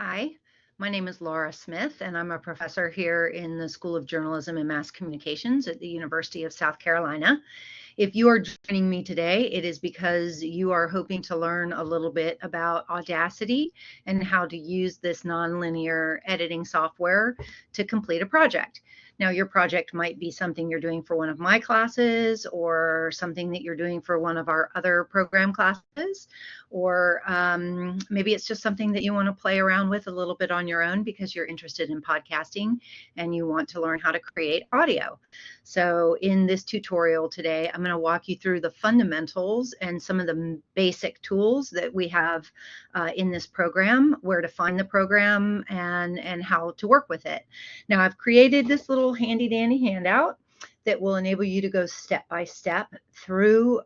Hi, my name is Laura Smith, and I'm a professor here in the School of Journalism and Mass Communications at the University of South Carolina. If you are joining me today, it is because you are hoping to learn a little bit about Audacity and how to use this nonlinear editing software to complete a project. Now, your project might be something you're doing for one of my classes or something that you're doing for one of our other program classes, or maybe it's just something that you want to play around with a little bit on your own because you're interested in podcasting and you want to learn how to create audio. So in this tutorial today, I'm going to walk you through the fundamentals and some of the basic tools that we have in this program, where to find the program and how to work with it. Now, I've created this little handy dandy handout that will enable you to go step by step through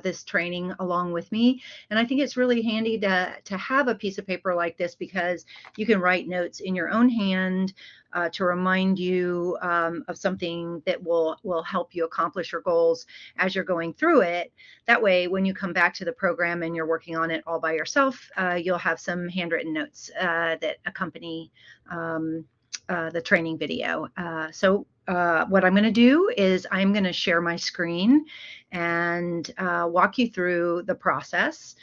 this training along with me. And I think it's really handy to have a piece of paper like this because you can write notes in your own hand to remind you of something that will help you accomplish your goals as you're going through it. That way, when you come back to the program and you're working on it all by yourself, you'll have some handwritten notes that accompany the training video. So what I'm going to do is I'm going to share my screen and walk you through the process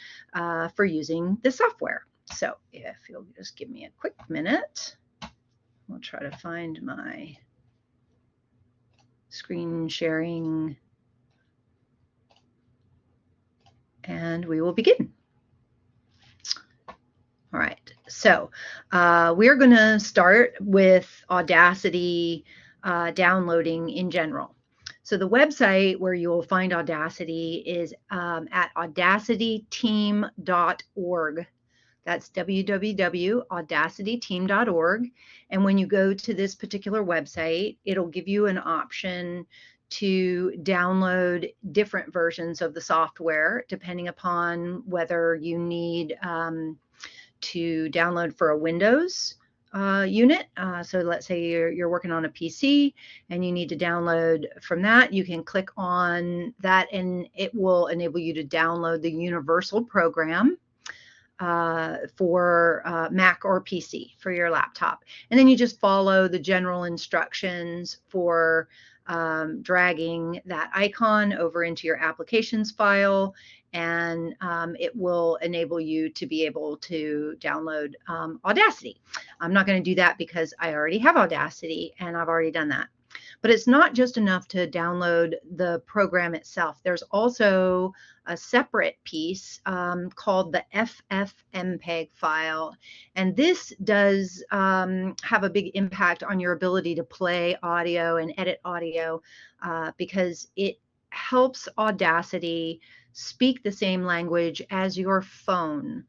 for using the software. So if you'll just give me a quick minute, we'll try to find my screen sharing and we will begin. All right, so we're going to start with Audacity downloading in general. So the website where you will find Audacity is at audacityteam.org. That's www.audacityteam.org. And when you go to this particular website, it'll give you an option to download different versions of the software, depending upon whether you need to download for a Windows unit. So let's say you're working on a PC and you need to download from that. You can click on that and it will enable you to download the universal program for Mac or PC for your laptop. And then you just follow the general instructions for dragging that icon over into your applications file, and it will enable you to be able to download Audacity. I'm not going to do that because I already have Audacity and I've already done that. But it's not just enough to download the program itself. There's also a separate piece called the FFmpeg file. And this does have a big impact on your ability to play audio and edit audio because it helps Audacity speak the same language as your phone.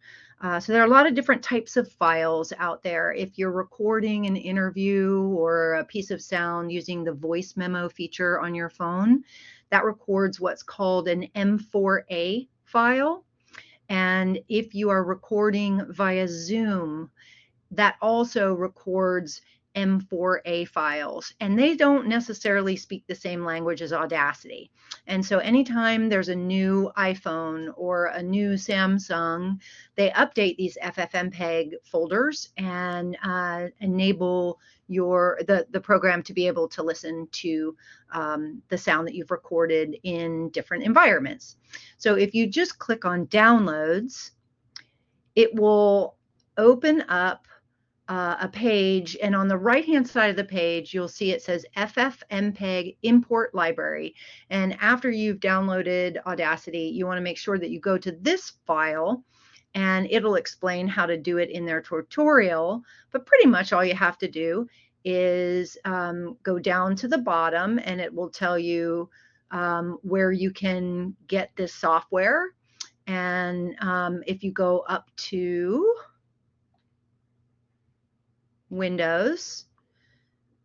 So there are a lot of different types of files out there. If you're recording an interview or a piece of sound using the voice memo feature on your phone, that records what's called an M4A file. And if you are recording via Zoom, that also records M4A files, and they don't necessarily speak the same language as Audacity. And so anytime there's a new iPhone or a new Samsung, they update these FFmpeg folders and enable the program to be able to listen to the sound that you've recorded in different environments. So if you just click on downloads, it will open up a page, and on the right hand side of the page you'll see it says FFmpeg import library. And after you've downloaded Audacity, you want to make sure that you go to this file and it'll explain how to do it in their tutorial. But pretty much all you have to do is go down to the bottom and it will tell you where you can get this software. And if you go up to Windows,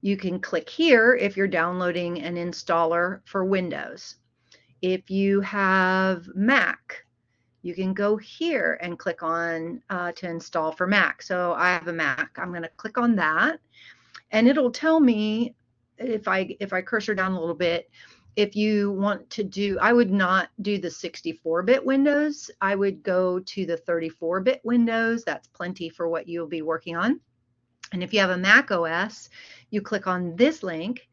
you can click here if you're downloading an installer for Windows. If you have Mac, you can go here and click on to install for Mac. So I have a Mac. I'm going to click on that, and it'll tell me, if I cursor down a little bit, if you want to do, I would not do the 64-bit windows. I would go to the 34-bit windows. That's plenty for what you'll be working on. And if you have a Mac OS, you click on this link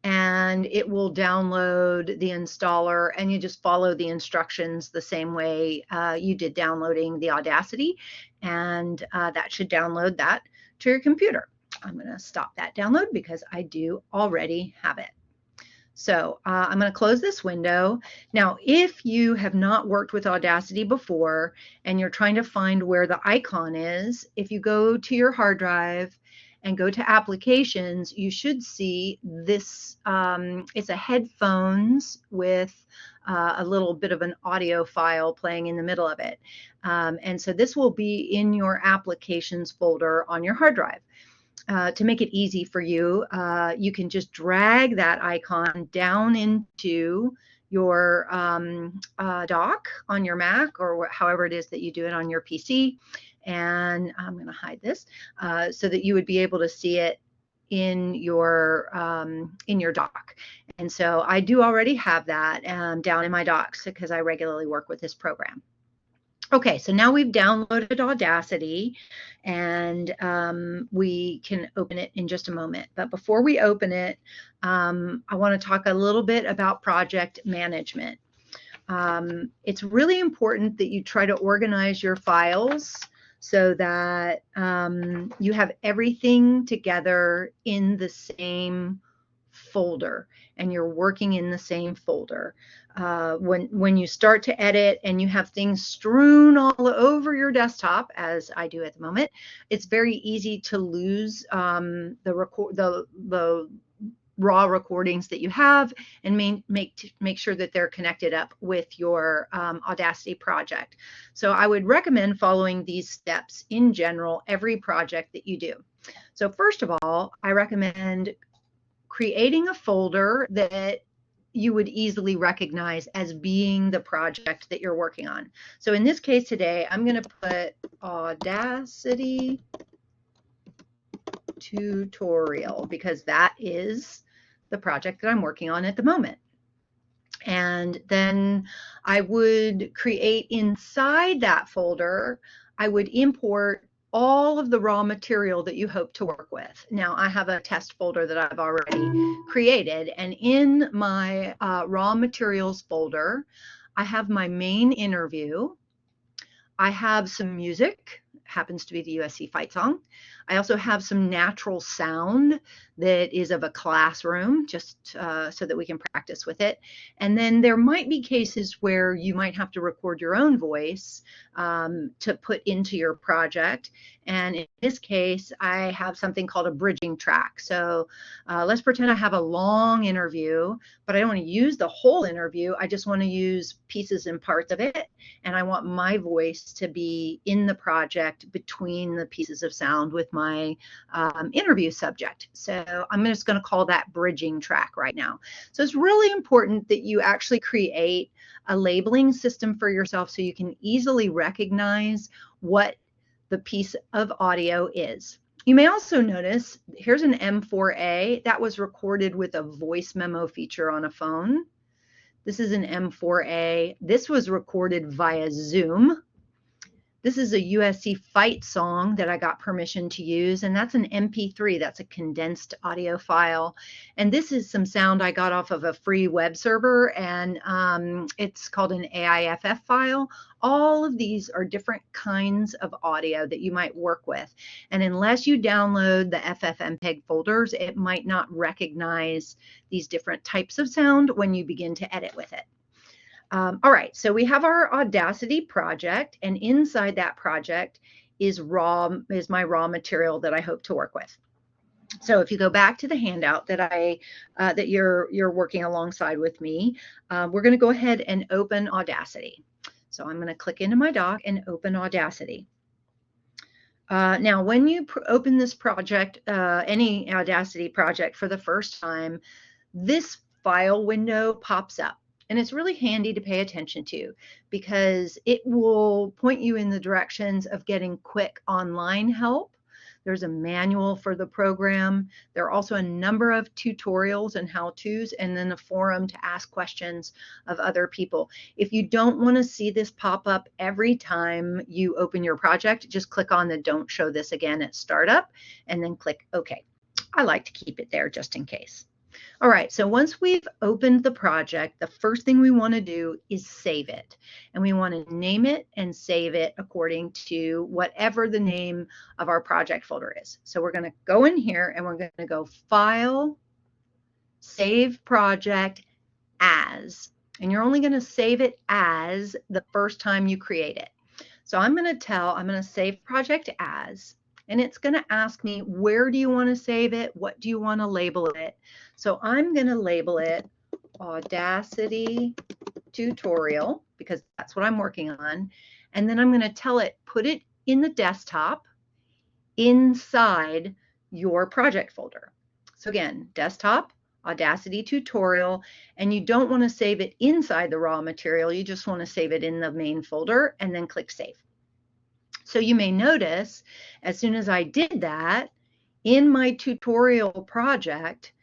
and it will download the installer, and you just follow the instructions the same way you did downloading the Audacity, and that should download that to your computer. I'm going to stop that download because I do already have it. So I'm going to close this window. Now, if you have not worked with Audacity before and you're trying to find where the icon is, if you go to your hard drive and go to applications, you should see this. It's a headphones with a little bit of an audio file playing in the middle of it. And so this will be in your applications folder on your hard drive. To make it easy for you, you can just drag that icon down into your dock on your Mac, or however it is that you do it on your PC. And I'm going to hide this so that you would be able to see it in your dock. And so I do already have that down in my docs because I regularly work with this program. Okay, so now we've downloaded Audacity, and we can open it in just a moment. But before we open it, I want to talk a little bit about project management. It's really important that you try to organize your files so that you have everything together in the same folder and you're working in the same folder. When you start to edit and you have things strewn all over your desktop, as I do at the moment, it's very easy to lose the raw recordings that you have, and make sure that they're connected up with your Audacity project. So I would recommend following these steps in general every project that you do. So first of all, I recommend creating a folder that you would easily recognize as being the project that you're working on. So in this case today, I'm going to put Audacity tutorial because that is the project that I'm working on at the moment. And then I would create inside that folder, I would import all of the raw material that you hope to work with. Now I have a test folder that I've already created, and in my raw materials folder, I have my main interview. I have some music, happens to be the USC fight song. I also have some natural sound that is of a classroom, just so that we can practice with it. And then there might be cases where you might have to record your own voice to put into your project. And in this case, I have something called a bridging track. So let's pretend I have a long interview, but I don't want to use the whole interview. I just want to use pieces and parts of it. And I want my voice to be in the project between the pieces of sound with my interview subject. So I'm just going to call that bridging track right now. So it's really important that you actually create a labeling system for yourself so you can easily recognize what the piece of audio is. You may also notice here's an M4A that was recorded with a voice memo feature on a phone. This is an M4A. This was recorded via Zoom. This is a USC fight song that I got permission to use, and that's an MP3. That's a condensed audio file. And this is some sound I got off of a free web server, and it's called an AIFF file. All of these are different kinds of audio that you might work with. And unless you download the FFmpeg folders, it might not recognize these different types of sound when you begin to edit with it. All right, so we have our Audacity project, and inside that project is my raw material that I hope to work with. So if you go back to the handout that you're working alongside with me, we're going to go ahead and open Audacity. So I'm going to click into my dock and open Audacity. Now, when you open this project, any Audacity project for the first time, this file window pops up. And it's really handy to pay attention to because it will point you in the directions of getting quick online help. There's a manual for the program. There are also a number of tutorials and how-tos, and then a forum to ask questions of other people. If you don't want to see this pop up every time you open your project, just click on the Don't Show This Again at Startup, and then click OK. I like to keep it there just in case. All right, so once we've opened the project, the first thing we want to do is save it. And we want to name it and save it according to whatever the name of our project folder is. So we're going to go in here and we're going to go File, Save Project As. And you're only going to save it as the first time you create it. So I'm going to save project as. And it's going to ask me, where do you want to save it? What do you want to label it? So I'm going to label it Audacity Tutorial, because that's what I'm working on. And then I'm going to tell it, put it in the desktop inside your project folder. So again, desktop, Audacity Tutorial, and you don't want to save it inside the raw material. You just want to save it in the main folder and then click Save. So you may notice as soon as I did that, in my tutorial project,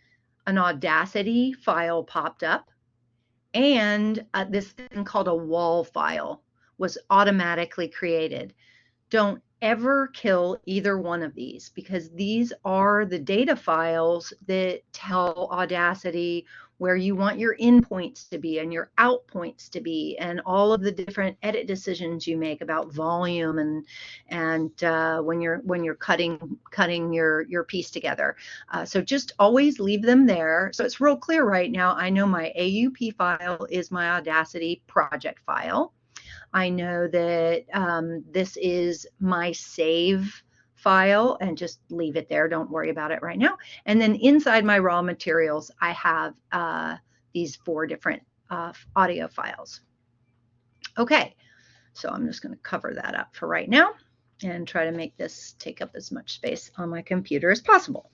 an Audacity file popped up, and this thing called a wall file was automatically created. Don't ever kill either one of these, because these are the data files that tell Audacity where you want your in points to be and your out points to be, and all of the different edit decisions you make about volume and when you're cutting your piece together. So just always leave them there. So it's real clear right now. I know my AUP file is my Audacity project file. I know that this is my save file, and just leave it there. Don't worry about it right now. And then inside my raw materials, I have these 4 different audio files. Okay, so I'm just going to cover that up for right now and try to make this take up as much space on my computer as possible.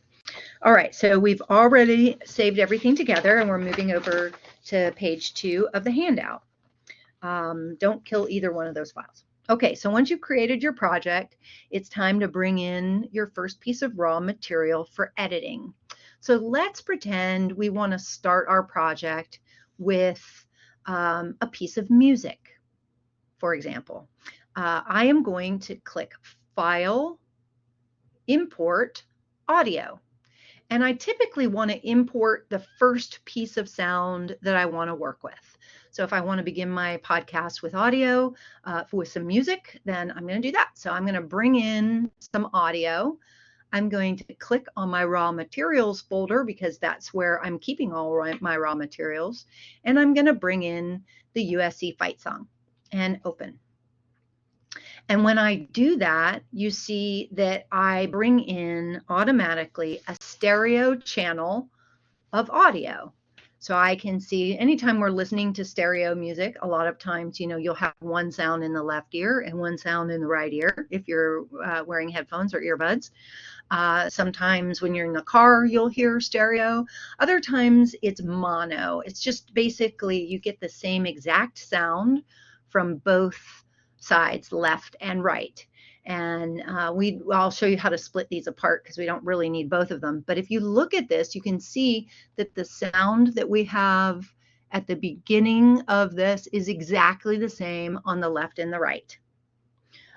All right, so we've already saved everything together, and we're moving over to page 2 of the handout. Don't kill either one of those files. Okay, so once you've created your project, it's time to bring in your first piece of raw material for editing. So let's pretend we want to start our project with a piece of music, for example. I am going to click File, Import Audio. And I typically want to import the first piece of sound that I want to work with. So if I want to begin my podcast with audio, with some music, then I'm going to do that. So I'm going to bring in some audio. I'm going to click on my raw materials folder, because that's where I'm keeping all my raw materials. And I'm going to bring in the USC fight song and open. And when I do that, you see that I bring in automatically a stereo channel of audio. So I can see anytime we're listening to stereo music, a lot of times, you'll have one sound in the left ear and one sound in the right ear if you're wearing headphones or earbuds. Sometimes when you're in the car, you'll hear stereo. Other times it's mono. It's just basically you get the same exact sound from both sides, left and right. And I'll show you how to split these apart, because we don't really need both of them. But if you look at this, you can see that the sound that we have at the beginning of this is exactly the same on the left and the right.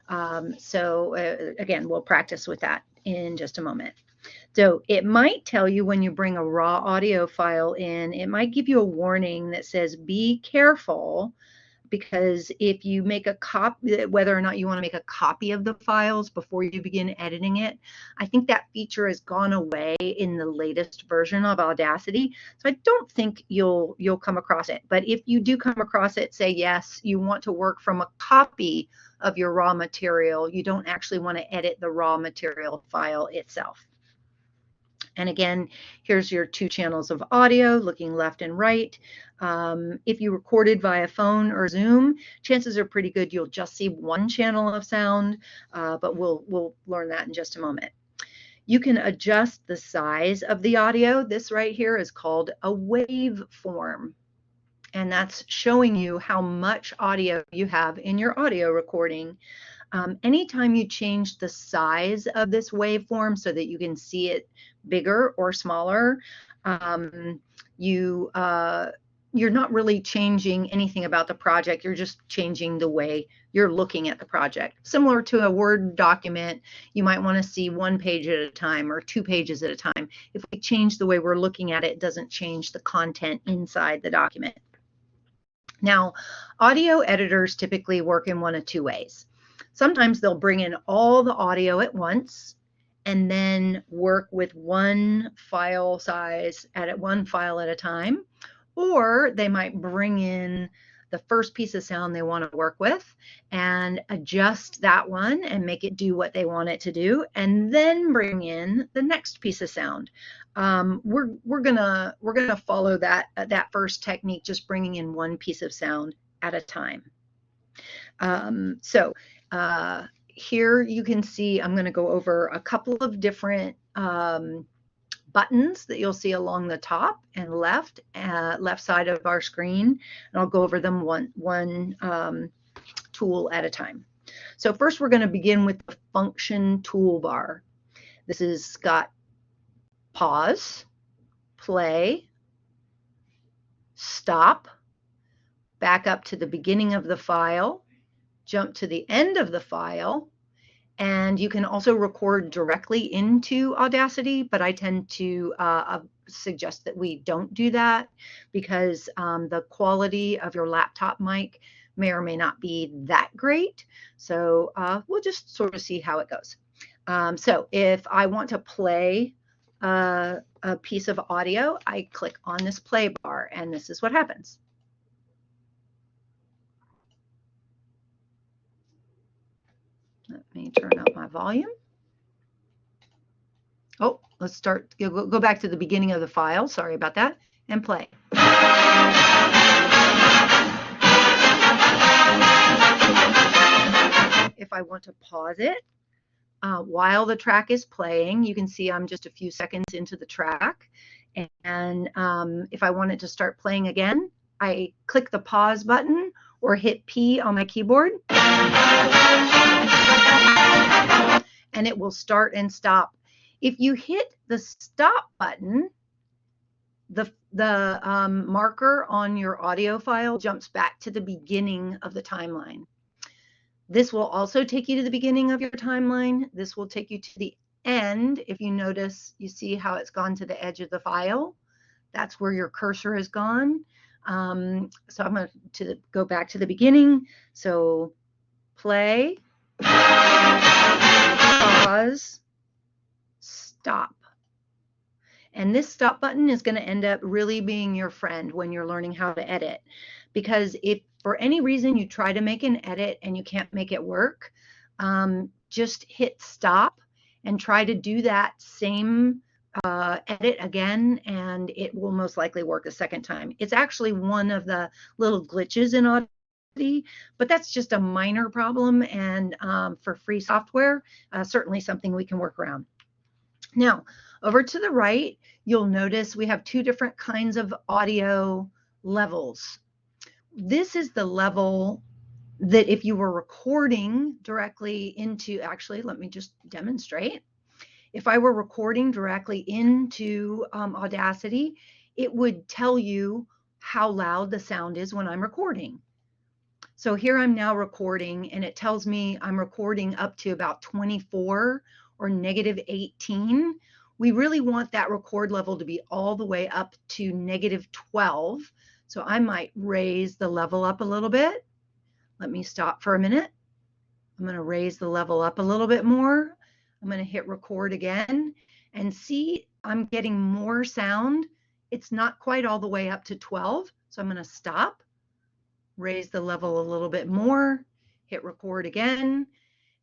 Again, we'll practice with that in just a moment. So it might tell you when you bring a raw audio file in, it might give you a warning that says, be careful, because if you make a copy, whether or not you want to make a copy of the files before you begin editing it, I think that feature has gone away in the latest version of Audacity. So I don't think you'll come across it. But if you do come across it, say yes, you want to work from a copy of your raw material. You don't actually want to edit the raw material file itself. And again, here's your 2 channels of audio looking left and right. If you recorded via phone or Zoom, chances are pretty good you'll just see one channel of sound, but we'll learn that in just a moment. You can adjust the size of the audio. This right here is called a waveform, and that's showing you how much audio you have in your audio recording. Anytime you change the size of this waveform so that you can see it bigger or smaller, you're not really changing anything about the project. You're just changing the way you're looking at the project. Similar to a Word document, you might want to see 1 page at a time or 2 pages at a time. If we change the way we're looking at it, it doesn't change the content inside the document. Now, audio editors typically work in one of 2 ways. Sometimes they'll bring in all the audio at once and then work with one file size at one file at a time. Or they might bring in the first piece of sound they want to work with and adjust that one and make it do what they want it to do, and then bring in the next piece of sound. We're gonna follow that first technique, just bringing in one piece of sound at a time. Here you can see I'm going to go over a couple of different buttons that you'll see along the top and left side of our screen, and I'll go over them one tool at a time. So first we're going to begin with the function toolbar. This has got pause, play, stop, back up to the beginning of the file, jump to the end of the file, and you can also record directly into Audacity, but I tend to suggest that we don't do that because the quality of your laptop mic may or may not be that great. So we'll just sort of see how it goes. So if I want to play a piece of audio, I click on this play bar, and this is what happens. Let me turn up my volume. Oh, let's start, go back to the beginning of the file. Sorry about that, and play. If I want to pause it while the track is playing, you can see I'm just a few seconds into the track. And if I want it to start playing again, I click the pause button or hit P on my keyboard. And it will start and stop. If you hit the stop button, the marker on your audio file jumps back to the beginning of the timeline. This will also take you to the beginning of your timeline. This will take you to the end. If you notice, you see how it's gone to the edge of the file. That's where your cursor has gone. So I'm going to go back to the beginning. So play, pause, stop. And this stop button is going to end up really being your friend when you're learning how to edit. Because if for any reason you try to make an edit and you can't make it work, just hit stop and try to do that same edit again, and it will most likely work a second time. It's actually one of the little glitches in Audacity, but that's just a minor problem, and for free software, certainly something we can work around. Now, over to the right, you'll notice we have 2 different kinds of audio levels. This is the level that if you were recording directly into, actually, let me just demonstrate. If I were recording directly into Audacity, it would tell you how loud the sound is when I'm recording. So here I'm now recording, and it tells me I'm recording up to about 24 or -18. We really want that record level to be all the way up to -12. So I might raise the level up a little bit. Let me stop for a minute. I'm going to raise the level up a little bit more. I'm going to hit record again, and see I'm getting more sound. It's not quite all the way up to 12. So I'm going to stop, raise the level a little bit more, hit record again.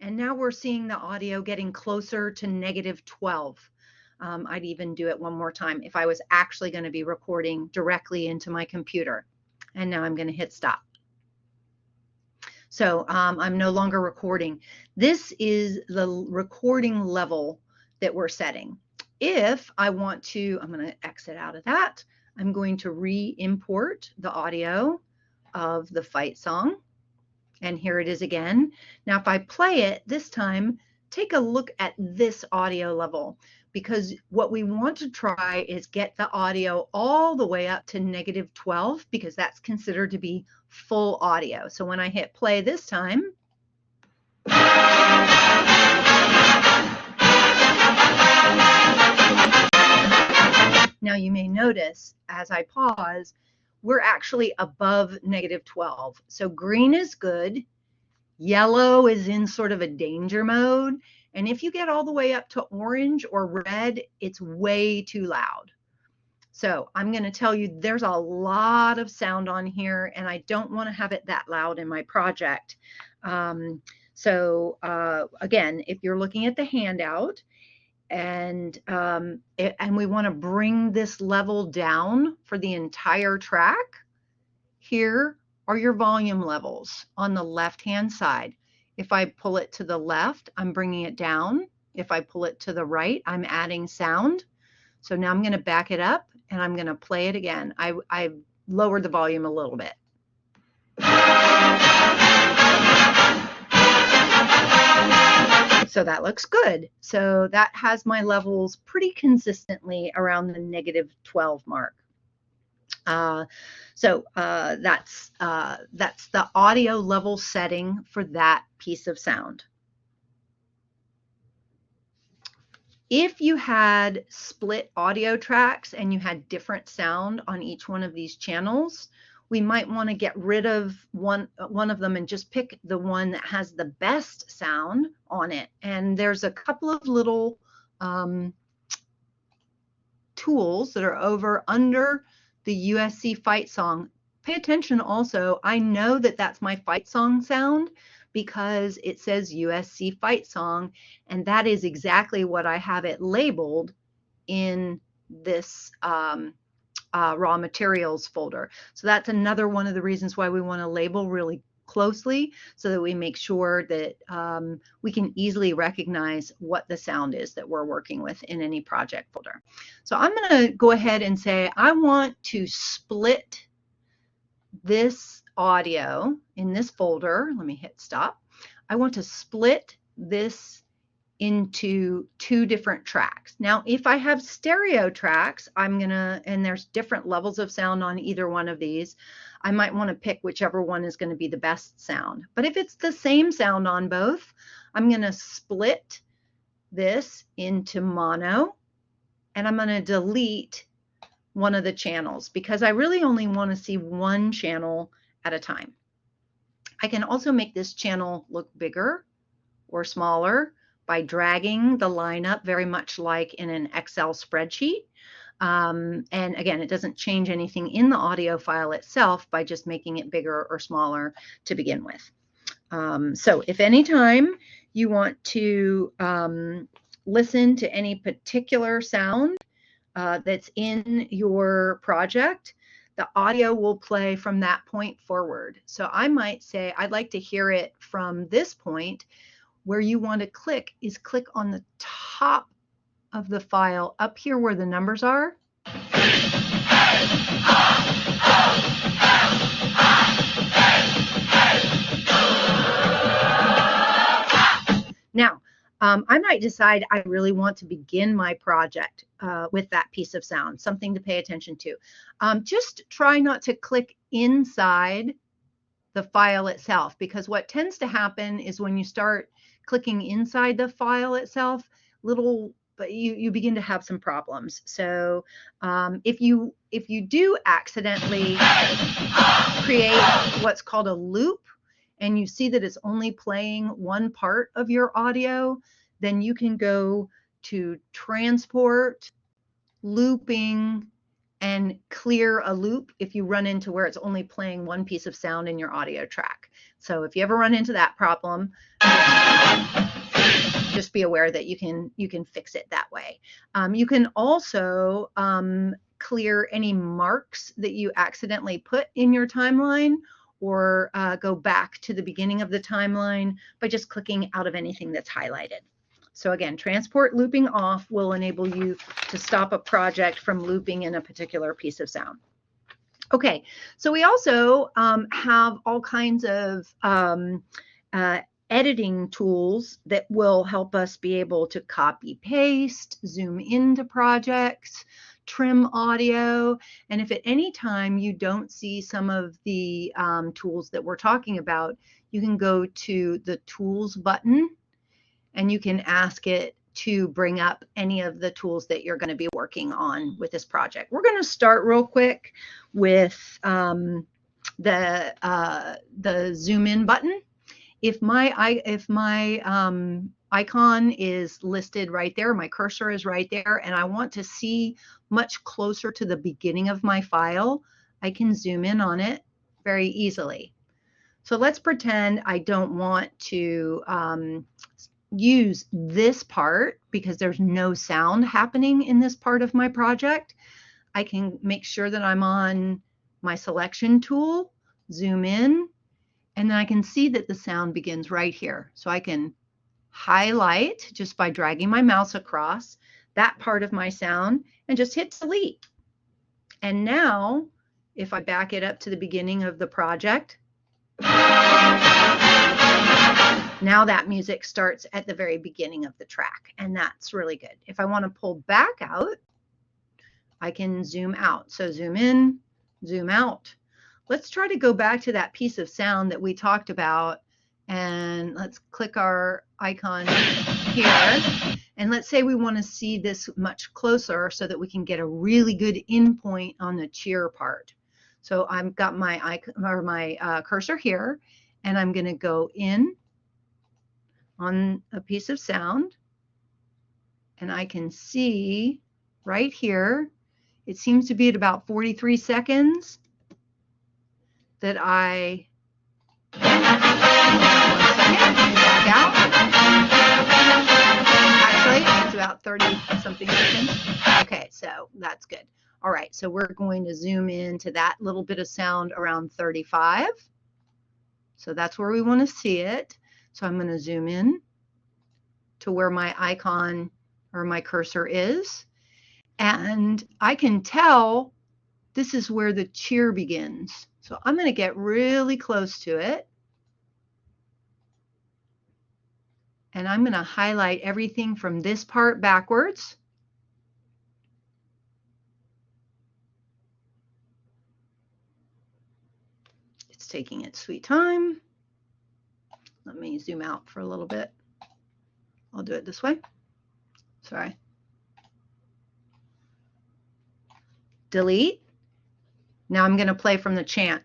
And now we're seeing the audio getting closer to -12. I'd even do it one more time if I was actually going to be recording directly into my computer. And now I'm going to hit stop. So I'm no longer recording. This is the recording level that we're setting. If I want to, I'm going to exit out of that. I'm going to re-import the audio of the fight song. And here it is again. Now, if I play it this time, take a look at this audio level, because what we want to try is get the audio all the way up to -12, because that's considered to be full audio. So when I hit play this time, now you may notice as I pause, we're actually above -12. So green is good, yellow is in sort of a danger mode, and if you get all the way up to orange or red, it's way too loud. So I'm going to tell you there's a lot of sound on here, and I don't want to have it that loud in my project. Again, if you're looking at the handout, and we want to bring this level down for the entire track, here are your volume levels on the left-hand side. If I pull it to the left, I'm bringing it down. If I pull it to the right, I'm adding sound. So now I'm going to back it up and I'm going to play it again. I lowered the volume a little bit. So that looks good. So that has my levels pretty consistently around the -12 mark. That's the audio level setting for that piece of sound. If you had split audio tracks and you had different sound on each one of these channels, we might want to get rid of one of them and just pick the one that has the best sound on it. And there's a couple of little tools that are over under the USC fight song. Pay attention also, I know that that's my fight song sound because it says USC fight song, and that is exactly what I have it labeled in this raw materials folder. So that's another one of the reasons why we want to label really closely, so that we make sure that we can easily recognize what the sound is that we're working with in any project folder. So I'm going to go ahead and say I want to split this audio in this folder. Let me hit stop. I want to split this into 2 different tracks. Now, if I have stereo tracks, and there's different levels of sound on either one of these, I might want to pick whichever one is going to be the best sound. But if it's the same sound on both, I'm going to split this into mono, and I'm going to delete one of the channels because I really only want to see one channel at a time. I can also make this channel look bigger or smaller by dragging the line up, very much like in an Excel spreadsheet. And again, it doesn't change anything in the audio file itself by just making it bigger or smaller to begin with. So if anytime you want to listen to any particular sound that's in your project, the audio will play from that point forward. So I might say, I'd like to hear it from this point. Where you want to click is click on the top of the file up here where the numbers are. Now, I might decide I really want to begin my project with that piece of sound, something to pay attention to. Just try not to click inside the file itself, because what tends to happen is when you start clicking inside the file itself, you begin to have some problems. So if you do accidentally create what's called a loop, and you see that it's only playing one part of your audio, then you can go to transport, looping, and clear a loop if you run into where it's only playing one piece of sound in your audio track. So if you ever run into that problem, just be aware that you can fix it that way. You can also clear any marks that you accidentally put in your timeline, or go back to the beginning of the timeline by just clicking out of anything that's highlighted. So again, transport looping off will enable you to stop a project from looping in a particular piece of sound. Okay, so we also have all kinds of editing tools that will help us be able to copy paste, zoom into projects, trim audio. And if at any time you don't see some of the tools that we're talking about, you can go to the tools button and you can ask it to bring up any of the tools that you're going to be working on with this project. We're going to start real quick with the zoom in button. If my icon is listed right there, my cursor is right there, and I want to see much closer to the beginning of my file, I can zoom in on it very easily. So let's pretend I don't want to use this part because there's no sound happening in this part of my project. I can make sure that I'm on my selection tool, zoom in, and then I can see that the sound begins right here. So I can highlight just by dragging my mouse across that part of my sound and just hit delete. And now if I back it up to the beginning of the project, now that music starts at the very beginning of the track, and that's really good. If I want to pull back out, I can zoom out. So zoom in, zoom out. Let's try to go back to that piece of sound that we talked about, and let's click our icon here. And let's say we want to see this much closer so that we can get a really good in point on the cheer part. So I've got my icon or my cursor here, and I'm going to go in on a piece of sound, and I can see right here, it seems to be at about 43 seconds that I back out. Actually, it's about 30 something seconds. Okay, so that's good. All right, so we're going to zoom into that little bit of sound around 35. So that's where we want to see it. So I'm going to zoom in to where my icon or my cursor is, and I can tell this is where the cheer begins. So I'm going to get really close to it, and I'm going to highlight everything from this part backwards. It's taking its sweet time. Let me zoom out for a little bit. I'll do it this way. Sorry. Delete. Now I'm going to play from the chant.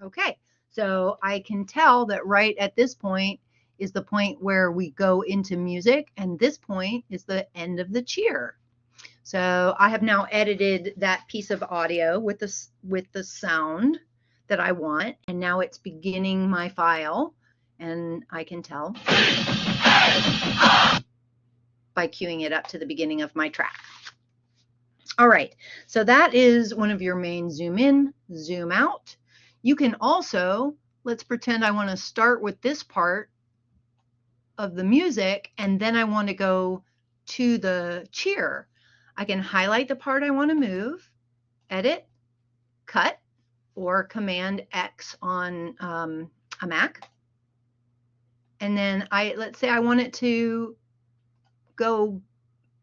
Okay, so I can tell that right at this point is the point where we go into music, and this point is the end of the cheer. So I have now edited that piece of audio with the sound that I want, and now it's beginning my file, and I can tell by queuing it up to the beginning of my track. All right, so that is one of your main zoom in, zoom out. You can also, let's pretend I want to start with this part of the music, and then I want to go to the cheer. I can highlight the part I want to move, edit, cut, or Command X on a Mac. And then let's say I want it to go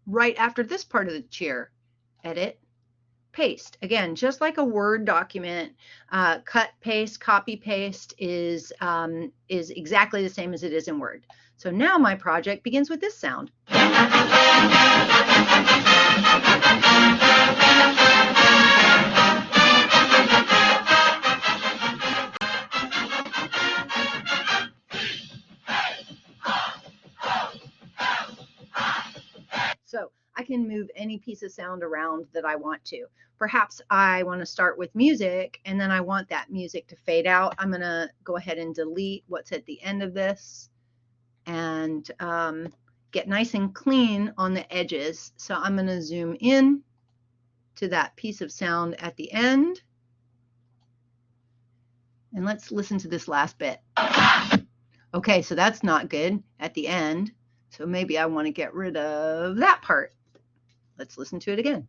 right after this part of the cheer. Edit, paste. Again, just like a Word document, cut, paste, copy, paste is exactly the same as it is in Word. So now my project begins with this sound. So I can move any piece of sound around that I want to. Perhaps I want to start with music, and then I want that music to fade out. I'm going to go ahead and delete what's at the end of this and get nice and clean on the edges. So I'm going to zoom in to that piece of sound at the end. And let's listen to this last bit. Okay, so that's not good at the end. So maybe I want to get rid of that part. Let's listen to it again.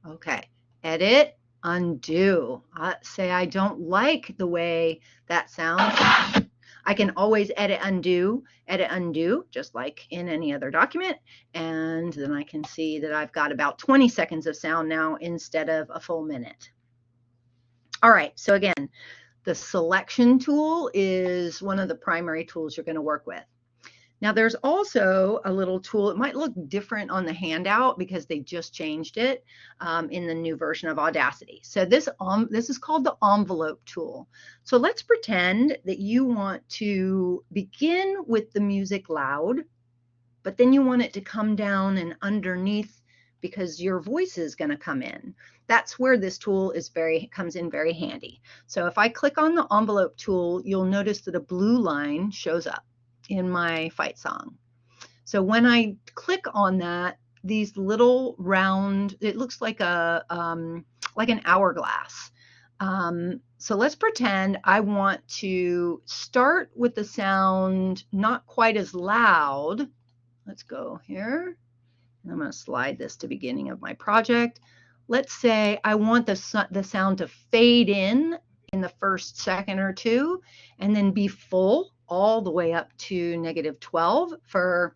Okay, edit, undo. Say I don't like the way that sounds. I can always edit, undo, just like in any other document. And then I can see that I've got about 20 seconds of sound now instead of a full minute. All right, so again, the selection tool is one of the primary tools you're going to work with. Now there's also a little tool, it might look different on the handout because they just changed it in the new version of Audacity. So this is called the envelope tool. So let's pretend that you want to begin with the music loud, but then you want it to come down and underneath because your voice is going to come in. That's where this tool comes in very handy. So if I click on the envelope tool, you'll notice that a blue line shows up in my fight song. So when I click on that, these little round, it looks like an hourglass. So let's pretend I want to start with the sound not quite as loud. Let's go here. I'm going to slide this to beginning of my project. Let's say I want the sound to fade in the first second or two, and then be full all the way up to -12 for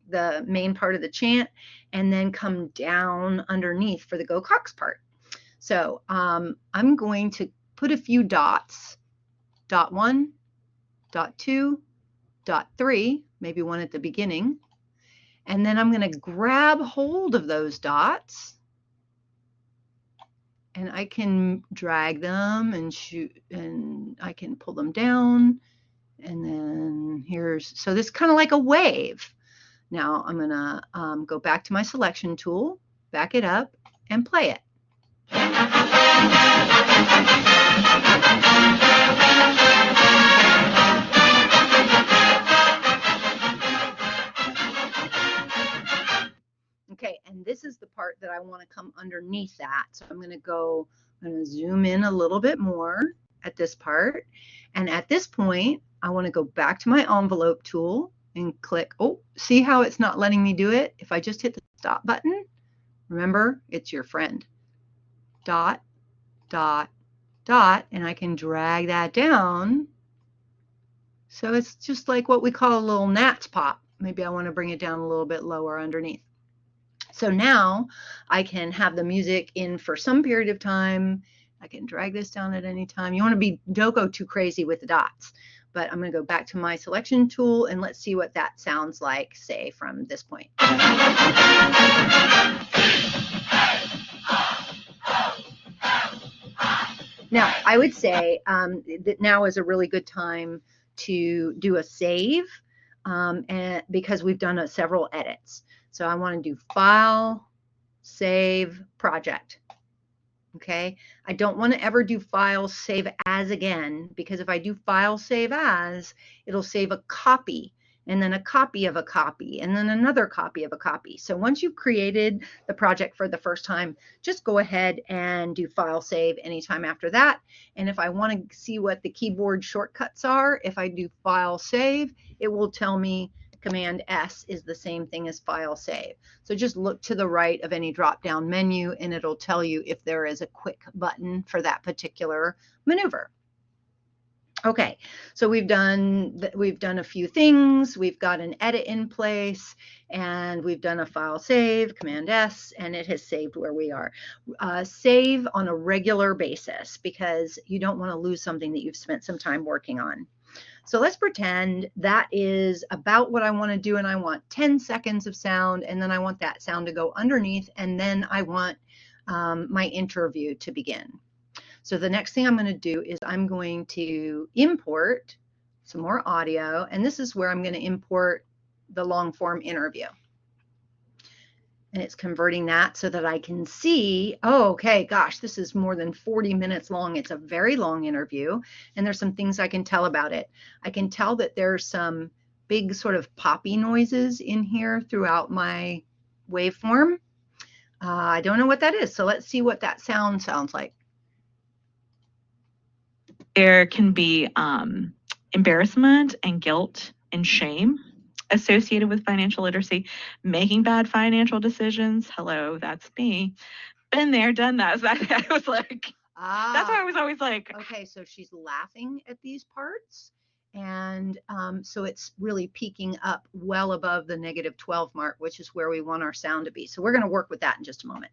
the main part of the chant, and then come down underneath for the Go Cox part. So I'm going to put a few dots, dot 1, dot 2, dot 3, maybe one at the beginning, and then I'm going to grab hold of those dots, and I can drag them and shoot, and I can pull them down. And then so this is kind of like a wave. Now I'm going to go back to my selection tool, back it up, and play it. Okay, and this is the part that I want to come underneath that. So I'm going to zoom in a little bit more at this part. And at this point, I want to go back to my envelope tool and click. Oh, see how it's not letting me do it? If I just hit the stop button, remember, it's your friend. Dot, dot, dot, and I can drag that down. So it's just like what we call a little gnat's pop. Maybe I want to bring it down a little bit lower underneath. So now I can have the music in for some period of time. I can drag this down at any time. Don't go too crazy with the dots, but I'm going to go back to my selection tool and let's see what that sounds like, say, from this point. Now, I would say that now is a really good time to do a save and because we've done several edits. So I want to do File, Save, Project. Okay, I don't want to ever do File, Save As again, because if I do File, Save As, it'll save a copy, and then a copy of a copy, and then another copy of a copy. So once you've created the project for the first time, just go ahead and do File, Save anytime after that. And if I want to see what the keyboard shortcuts are, if I do File, Save, it will tell me Command S is the same thing as File, Save. So just look to the right of any drop-down menu and it'll tell you if there is a quick button for that particular maneuver. Okay, so we've done a few things. We've got an edit in place, and we've done a File, Save, Command S, and it has saved where we are. Save on a regular basis because you don't want to lose something that you've spent some time working on. So let's pretend that is about what I want to do, and I want 10 seconds of sound, and then I want that sound to go underneath, and then I want my interview to begin. So the next thing I'm going to do is I'm going to import some more audio, and this is where I'm going to import the long form interview. And it's converting that so that I can see, oh, okay, gosh, this is more than 40 minutes long. It's a very long interview, and there's some things I can tell about it. I can tell that there's some big sort of poppy noises in here throughout my waveform. I don't know what that is, so let's see what that sounds like. There can be embarrassment and guilt and shame associated with financial literacy, making bad financial decisions. Hello, that's me. Been there, done that. So I was like, that's why I was always like, okay, so she's laughing at these parts. And so it's really peaking up well above the -12 mark, which is where we want our sound to be. So we're going to work with that in just a moment.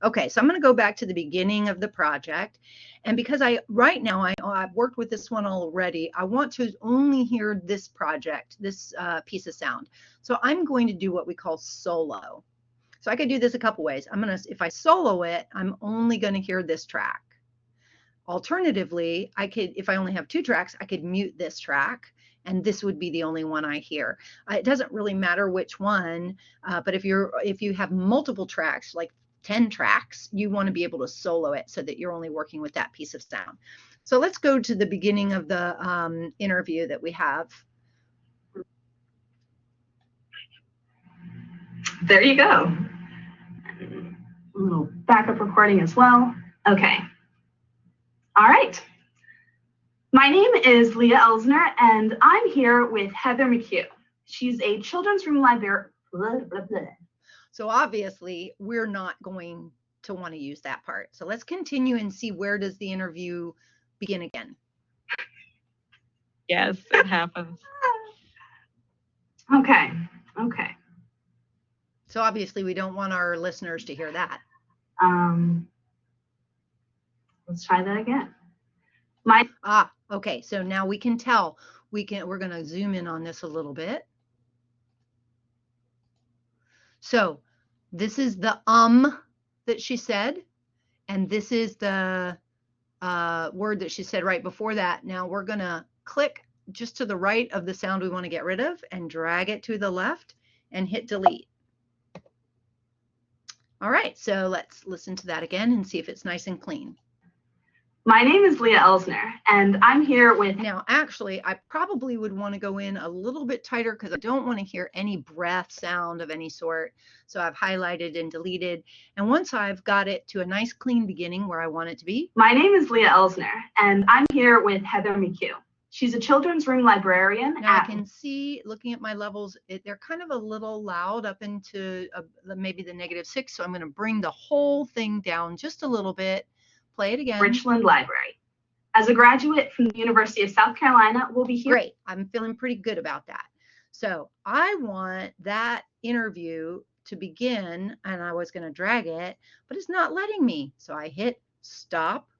Okay, so I'm going to go back to the beginning of the project. And because right now I've worked with this one already, I want to only hear this project, this piece of sound. So I'm going to do what we call solo. So I could do this a couple ways. If I solo it, I'm only going to hear this track. Alternatively, if I only have 2 tracks, I could mute this track and this would be the only one I hear. It doesn't really matter which one, but if you have multiple tracks, like 10 tracks, you want to be able to solo it so that you're only working with that piece of sound. So let's go to the beginning of the interview that we have. There you go. A little backup recording as well. Okay. All right. My name is Leah Elsner, and I'm here with Heather McHugh. She's a children's room librarian. So obviously, we're not going to want to use that part. So let's continue and see, where does the interview begin again? Yes, it happens. Okay. So obviously, we don't want our listeners to hear that. Let's try that again. Okay. So now we can tell. We're going to zoom in on this a little bit. So this is the that she said, and this is the word that she said right before that. Now we're going to click just to the right of the sound we want to get rid of and drag it to the left and hit delete. All right, so let's listen to that again and see if it's nice and clean. My name is Leah Elsner, and I'm here with... Now, actually, I probably would want to go in a little bit tighter because I don't want to hear any breath sound of any sort. So I've highlighted and deleted. And once I've got it to a nice clean beginning where I want it to be. My name is Leah Elsner, and I'm here with Heather McHugh. She's a children's room librarian. Now I can see, looking at my levels, they're kind of a little loud up into maybe the -6. So I'm going to bring the whole thing down just a little bit. Play it again. Richland Library. As a graduate from the University of South Carolina, we'll be here. Great. I'm feeling pretty good about that. So I want that interview to begin, and I was going to drag it, but it's not letting me. So I hit stop,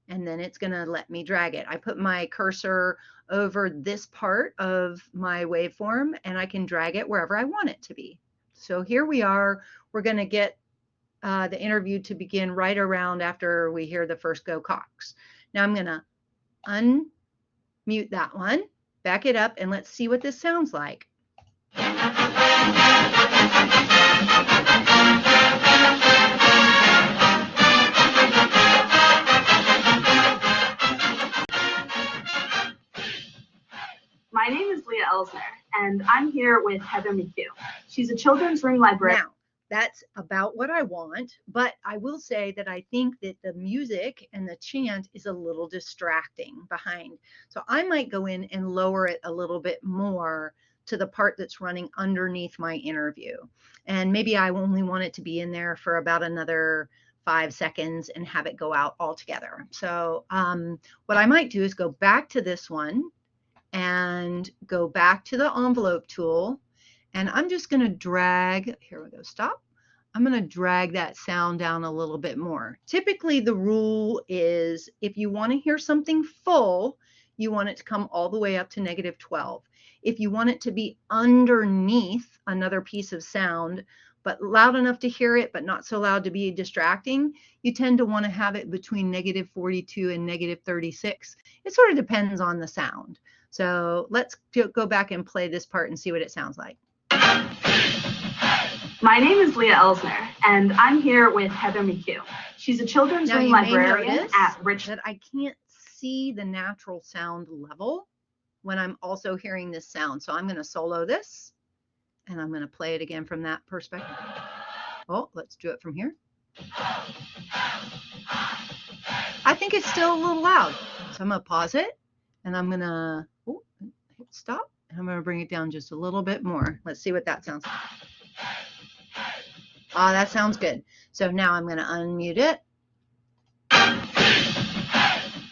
and then it's going to let me drag it. I put my cursor over this part of my waveform, and I can drag it wherever I want it to be. So here we are. We're going to get the interview to begin right around after we hear the first go Cox. Now I'm going to unmute that one, back it up, and let's see what this sounds like. My name is Leah Elsner, and I'm here with Heather McHugh. She's a children's room librarian. Now, that's about what I want, but I will say that I think that the music and the chant is a little distracting behind. So I might go in and lower it a little bit more to the part that's running underneath my interview. And maybe I only want it to be in there for about another 5 seconds and have it go out altogether. So what I might do is go back to this one and go back to the envelope tool. And I'm just going to drag, here we go, stop. I'm going to drag that sound down a little bit more. Typically, the rule is if you want to hear something full, you want it to come all the way up to -12. If you want it to be underneath another piece of sound, but loud enough to hear it, but not so loud to be distracting, you tend to want to have it between -42 and -36. It sort of depends on the sound. So let's go back and play this part and see what it sounds like. My name is Leah Elsner, and I'm here with Heather McHugh. She's a children's room librarian at Richland. I can't see the natural sound level when I'm also hearing this sound. So I'm going to solo this, and I'm going to play it again from that perspective. Oh, let's do it from here. I think it's still a little loud. So I'm going to pause it, and I'm going to, oh, stop. I'm going to bring it down just a little bit more. Let's see what that sounds like. Ah, that sounds good. So now I'm going to unmute it.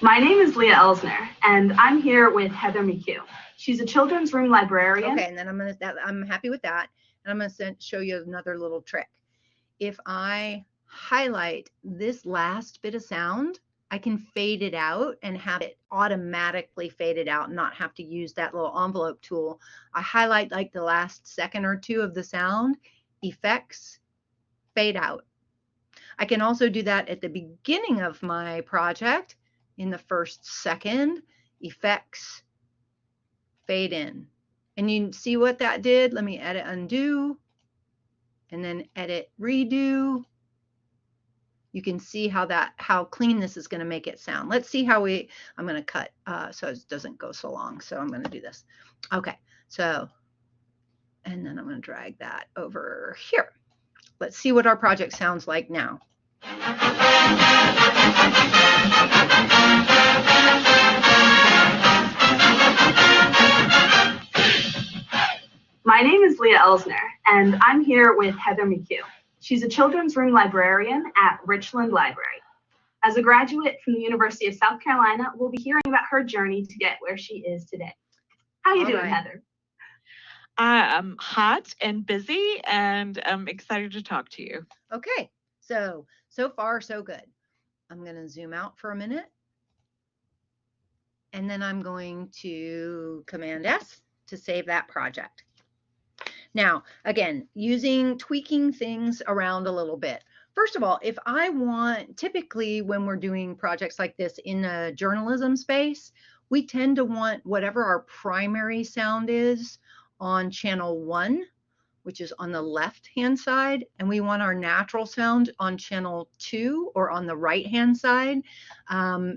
My name is Leah Elsner, and I'm here with Heather McHugh. She's a children's room librarian. Okay, and then I'm happy with that. And I'm going to show you another little trick. If I highlight this last bit of sound, I can fade it out and have it automatically faded out and not have to use that little envelope tool. I highlight like the last second or two of the sound, effects, fade out. I can also do that at the beginning of my project in the first second, effects, fade in. And you see what that did? Let me edit, undo, and then edit, redo. You can see how clean this is going to make it sound. Let's see how I'm going to cut so it doesn't go so long. So I'm going to do this. Okay, so, and then I'm going to drag that over here. Let's see what our project sounds like now. My name is Leah Elsner, and I'm here with Heather McHugh. She's a children's room librarian at Richland Library. As a graduate from the University of South Carolina, we'll be hearing about her journey to get where she is today. How are you doing, Heather? I'm hot and busy, and I'm excited to talk to you. Okay, so far so good. I'm going to zoom out for a minute, and then I'm going to Command S to save that project. Now, again, tweaking things around a little bit. First of all, if I want, typically when we're doing projects like this in a journalism space, we tend to want whatever our primary sound is on channel 1, which is on the left-hand side, and we want our natural sound on channel 2 or on the right-hand side.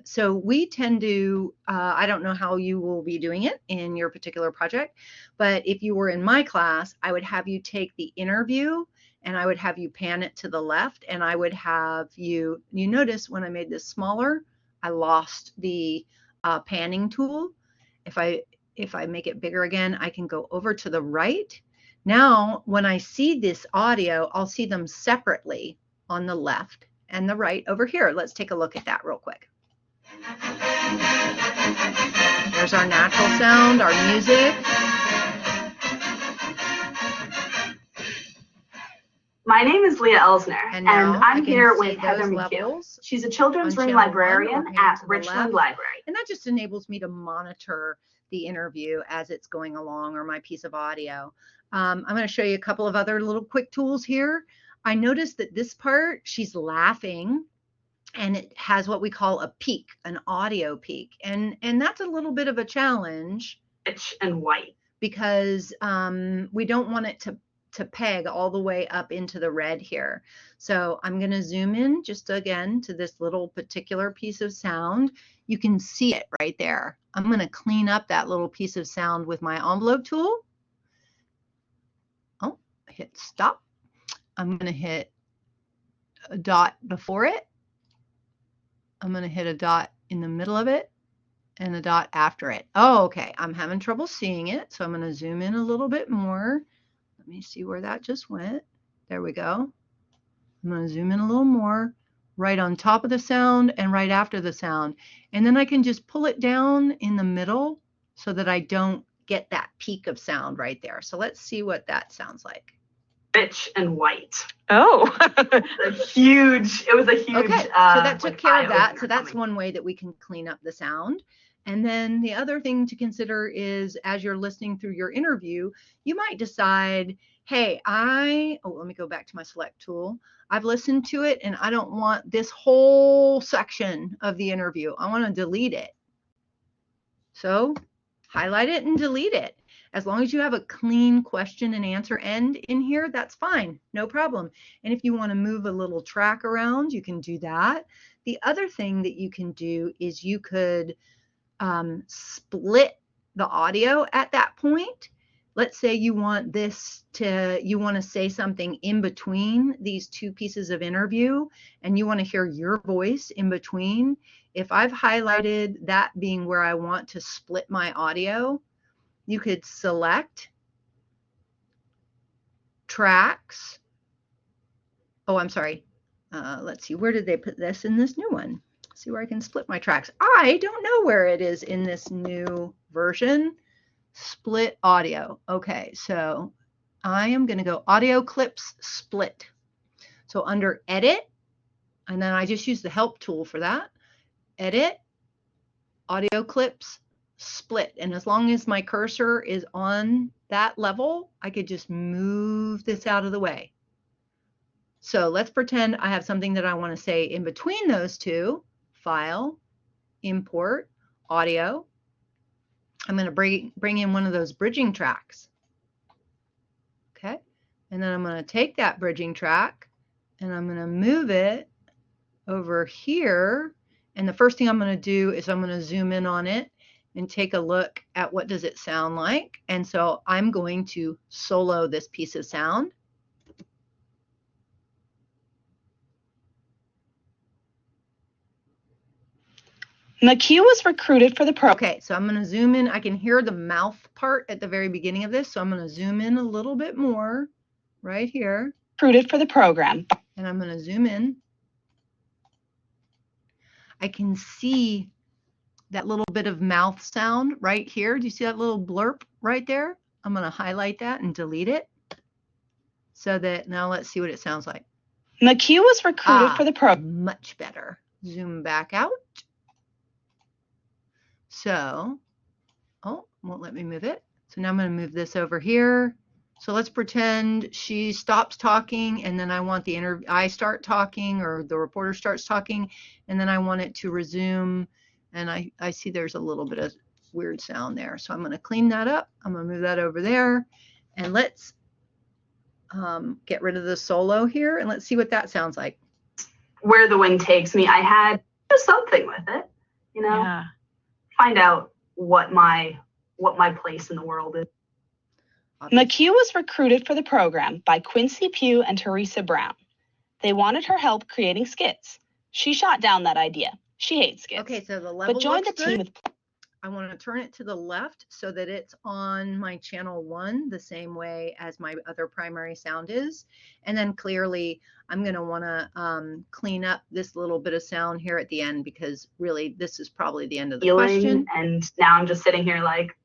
So we tend to, I don't know how you will be doing it in your particular project, but if you were in my class, I would have you take the interview and I would have you pan it to the left, and I would have you notice when I made this smaller, I lost the panning tool. If I make it bigger again, I can go over to the right. Now, when I see this audio, I'll see them separately on the left and the right over here. Let's take a look at that real quick. There's our natural sound, our music. My name is Leah Elsner, and I'm here with Heather McHugh. She's a children's room librarian at Richland Library. And that just enables me to monitor the interview as it's going along, or my piece of audio. I'm going to show you a couple of other little quick tools here. I noticed that this part, she's laughing, and it has what we call a peak, an audio peak. And that's a little bit of a challenge. Rich and white. Because we don't want it to peg all the way up into the red here. So I'm going to zoom in just again to this little particular piece of sound. You can see it right there. I'm going to clean up that little piece of sound with my envelope tool. Oh, hit stop. I'm going to hit a dot before it. I'm going to hit a dot in the middle of it and a dot after it. Oh, okay. I'm having trouble seeing it, so I'm going to zoom in a little bit more. Let me see where that just went. There we go. I'm going to zoom in a little more, right on top of the sound and right after the sound. And then I can just pull it down in the middle so that I don't get that peak of sound right there. So let's see what that sounds like. Rich and white. Oh, it was a huge. Okay, so that took care of that. So that's one way that we can clean up the sound. And then the other thing to consider is, as you're listening through your interview, you might decide, hey, let me go back to my select tool. I've listened to it and I don't want this whole section of the interview. I want to delete it. So highlight it and delete it. As long as you have a clean question and answer end in here, that's fine, no problem. And if you want to move a little track around, you can do that. The other thing that you can do is you could split the audio at that point. Let's say you want to say something in between these two pieces of interview and you want to hear your voice in between. If I've highlighted that being where I want to split my audio, you could select tracks. Oh, I'm sorry. Let's see, where did they put this in this new one? Let's see where I can split my tracks. I don't know where it is in this new version. Split audio. Okay, so I am going to go audio clips split. So under edit, and then I just use the help tool for that. Edit, audio clips, split. And as long as my cursor is on that level, I could just move this out of the way. So let's pretend I have something that I want to say in between those two. File, import, audio. I'm going to bring in one of those bridging tracks. Okay. And then I'm going to take that bridging track and I'm going to move it over here. And the first thing I'm going to do is I'm going to zoom in on it and take a look at what does it sound like. And so I'm going to solo this piece of sound. McHugh was recruited for the program. Okay, so I'm going to zoom in. I can hear the mouth part at the very beginning of this, so I'm going to zoom in a little bit more right here. Recruited for the program. And I'm going to zoom in. I can see that little bit of mouth sound right here. Do you see that little blurb right there? I'm going to highlight that and delete it. So that now let's see what it sounds like. McHugh was recruited for the program. Much better. Zoom back out. So, oh, won't let me move it. So now I'm going to move this over here. So let's pretend she stops talking and then I want I start talking, or the reporter starts talking, and then I want it to resume. And I see there's a little bit of weird sound there. So I'm going to clean that up. I'm going to move that over there. And let's get rid of the solo here and let's see what that sounds like. Where the wind takes me, I had something with it, you know. Yeah. Find out what my place in the world is. McHugh was recruited for the program by Quincy Pugh and Teresa Brown. They wanted her help creating skits. She shot down that idea. She hates skits. Okay, so the level but joined the looks team good. with. I want to turn it to the left so that it's on my channel 1 the same way as my other primary sound is. And then clearly I'm going to want to clean up this little bit of sound here at the end, because really this is probably the end of the question. And now I'm just sitting here like.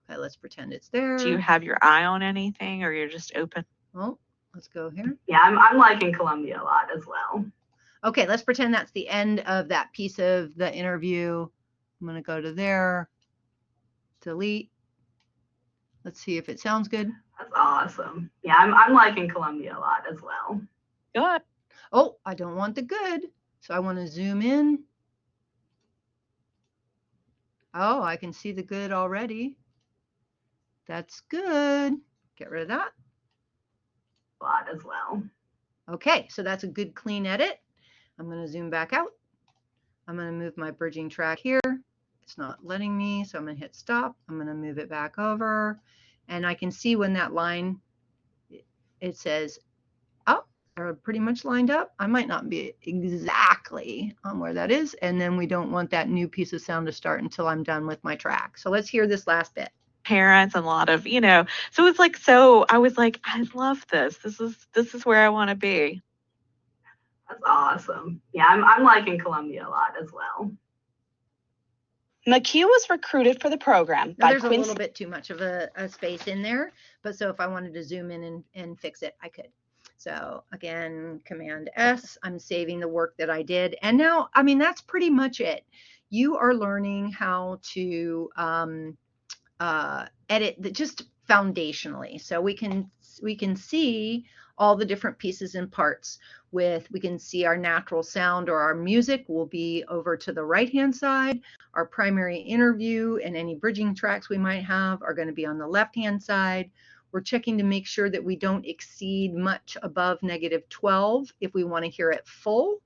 Okay, let's pretend it's there. Do you have your eye on anything, or you're just open? Oh, let's go here. Yeah, I'm liking Columbia a lot as well. Okay, let's pretend that's the end of that piece of the interview. I'm going to go to there, delete. Let's see if it sounds good. That's awesome. Yeah, I'm liking Columbia a lot as well. Good. Oh, I don't want the good. So I want to zoom in. Oh, I can see the good already. That's good. Get rid of that. A lot as well. Okay, so that's a good clean edit. I'm going to zoom back out. I'm going to move my bridging track here. It's not letting me, so I'm going to hit stop. I'm going to move it back over. And I can see when that line, it says, oh, they're pretty much lined up. I might not be exactly on where that is. And then we don't want that new piece of sound to start until I'm done with my track. So let's hear this last bit. Parents and a lot of, so it's like, so I was like, I love this. This is where I want to be. That's awesome. Yeah, I'm liking Columbia a lot as well. McHugh was recruited for the program. Now, there's a little bit too much of a space in there, but so if I wanted to zoom in and fix it, I could. So again, Command S, I'm saving the work that I did. And now, I mean, that's pretty much it. You are learning how to edit just foundationally. So we can see all the different pieces and parts. We can see our natural sound, or our music will be over to the right hand side. Our primary interview and any bridging tracks we might have are going to be on the left hand side. We're checking to make sure that we don't exceed much above -12 if we want to hear it full.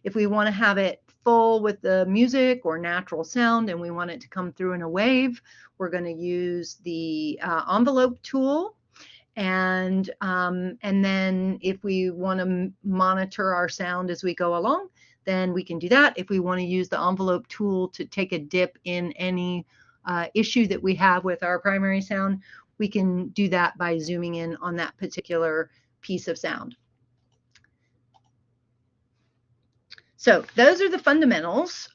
If we want to have it full with the music or natural sound and we want it to come through in a wave, we're going to use the envelope tool. And then if we want to monitor our sound as we go along, then we can do that. If we want to use the envelope tool to take a dip in any issue that we have with our primary sound, we can do that by zooming in on that particular piece of sound. So those are the fundamentals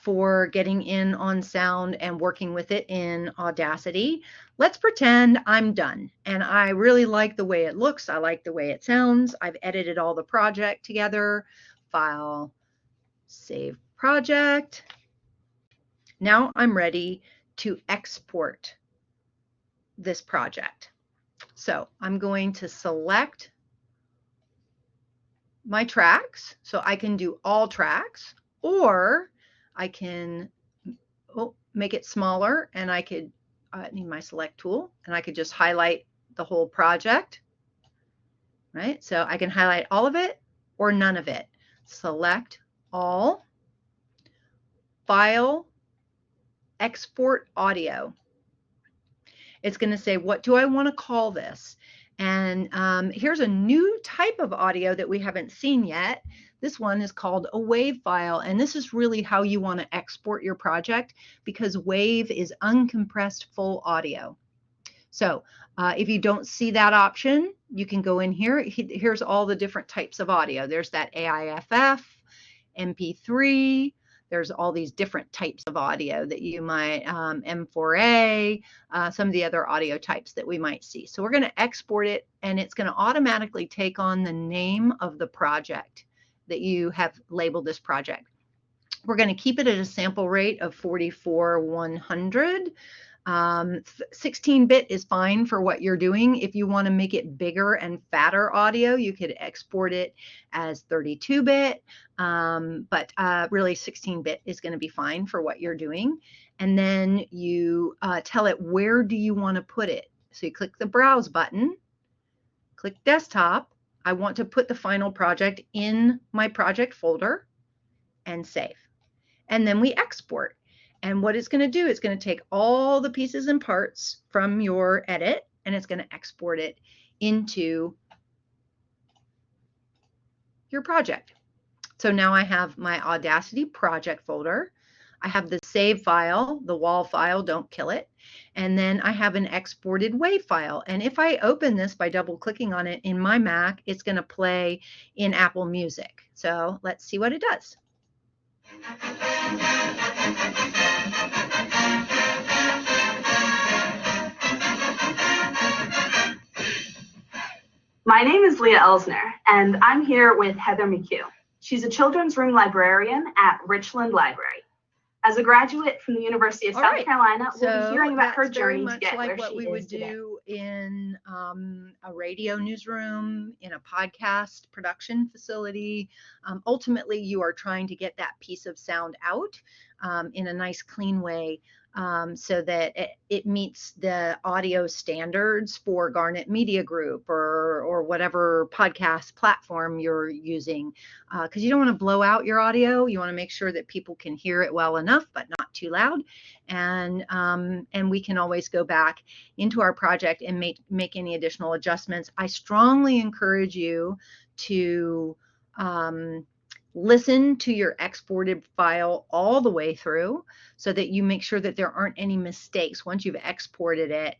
for getting in on sound and working with it in Audacity. Let's pretend I'm done and I really like the way it looks. I like the way it sounds. I've edited all the project together. File, save project. Now I'm ready to export this project. So I'm going to select my tracks, so I can do all tracks, or I can make it smaller, and I could need my select tool, and I could just highlight the whole project, right? So I can highlight all of it or none of it. Select all, file, export audio. It's going to say, what do I want to call this? And here's a new type of audio that we haven't seen yet. This one is called a WAV file, and this is really how you want to export your project, because WAV is uncompressed full audio. So if you don't see that option, you can go in here. Here's all the different types of audio. There's that AIFF, MP3, there's all these different types of audio that you might, M4A, some of the other audio types that we might see. So we're going to export it, and it's going to automatically take on the name of the project that you have labeled this project. We're going to keep it at a sample rate of 44,100. 16-bit is fine for what you're doing. If you want to make it bigger and fatter audio, you could export it as 32-bit, but really 16-bit is going to be fine for what you're doing. And then you tell it, where do you want to put it? So you click the Browse button, click Desktop. I want to put the final project in my project folder and save. And then we export. And what it's going to do, it's going to take all the pieces and parts from your edit, and it's going to export it into your project. So now I have my Audacity project folder. I have the save file, the WAV file, don't kill it. And then I have an exported WAV file. And if I open this by double clicking on it in my Mac, it's going to play in Apple Music. So let's see what it does. My name is Leah Elsner, and I'm here with Heather McHugh. She's a children's room librarian at Richland Library. As a graduate from the University of South Carolina, we'll be hearing about her journey to get where she is today. What we would do in a radio newsroom, in a podcast production facility. Ultimately, you are trying to get that piece of sound out in a nice, clean way, so that it meets the audio standards for Garnet Media Group or whatever podcast platform you're using, because you don't want to blow out your audio. You want to make sure that people can hear it well enough, but not too loud. And we can always go back into our project and make any additional adjustments. I strongly encourage you to listen to your exported file all the way through, so that you make sure that there aren't any mistakes. Once you've exported it,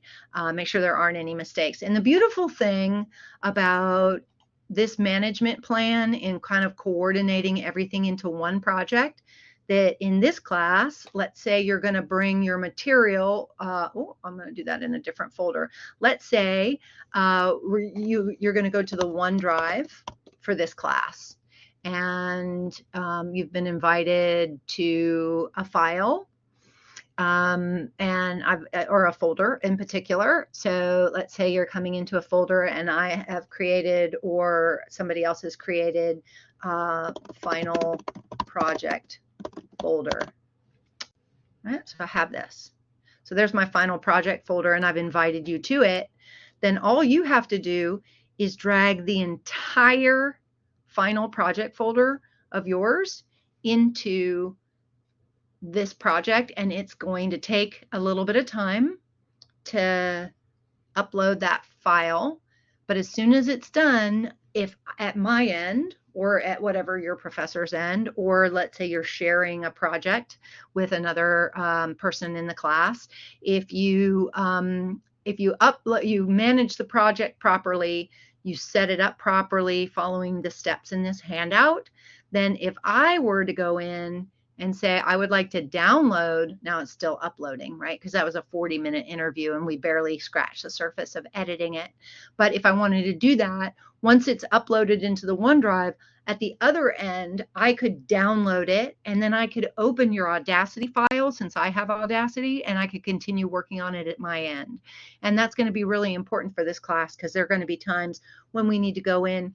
make sure there aren't any mistakes. And the beautiful thing about this management plan in kind of coordinating everything into one project, that in this class, let's say you're going to bring your material, I'm going to do that in a different folder. Let's say you're going to go to the OneDrive for this class, and you've been invited to a file, or a folder in particular. So let's say you're coming into a folder, and I have created, or somebody else has created, final project folder. Right, so I have this. So there's my final project folder, and I've invited you to it. Then all you have to do is drag the entire final project folder of yours into this project, and it's going to take a little bit of time to upload that file. But as soon as it's done, if at my end, or at whatever your professors end, or let's say you're sharing a project with another person in the class. If you upload, you manage the project properly, you set it up properly following the steps in this handout, then if I were to go in and say, I would like to download, now it's still uploading, right? Because that was a 40-minute interview and we barely scratched the surface of editing it. But if I wanted to do that, once it's uploaded into the OneDrive, at the other end, I could download it and then I could open your Audacity file since I have Audacity, and I could continue working on it at my end. And that's going to be really important for this class because there are going to be times when we need to go in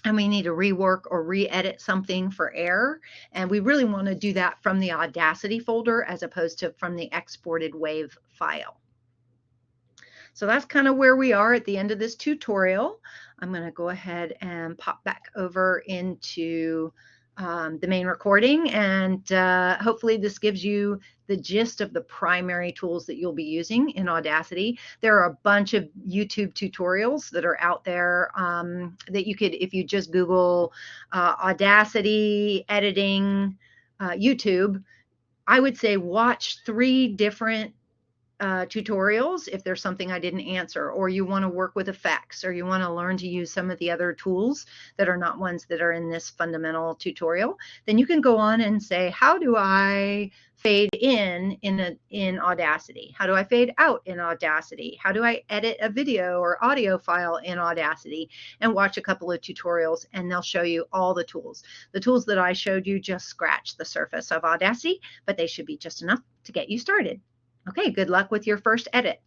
and we need to rework or re-edit something for error. And we really want to do that from the Audacity folder as opposed to from the exported WAV file. So that's kind of where we are at the end of this tutorial. I'm going to go ahead and pop back over into the main recording, and hopefully this gives you the gist of the primary tools that you'll be using in Audacity. There are a bunch of YouTube tutorials that are out there that you could, if you just Google Audacity editing YouTube, I would say watch 3 different tutorials if there's something I didn't answer, or you want to work with effects, or you want to learn to use some of the other tools that are not ones that are in this fundamental tutorial, then you can go on and say, how do I fade in Audacity? How do I fade out in Audacity? How do I edit a video or audio file in Audacity? And watch a couple of tutorials and they'll show you all the tools. The tools that I showed you just scratch the surface of Audacity, but they should be just enough to get you started. Okay, good luck with your first edit.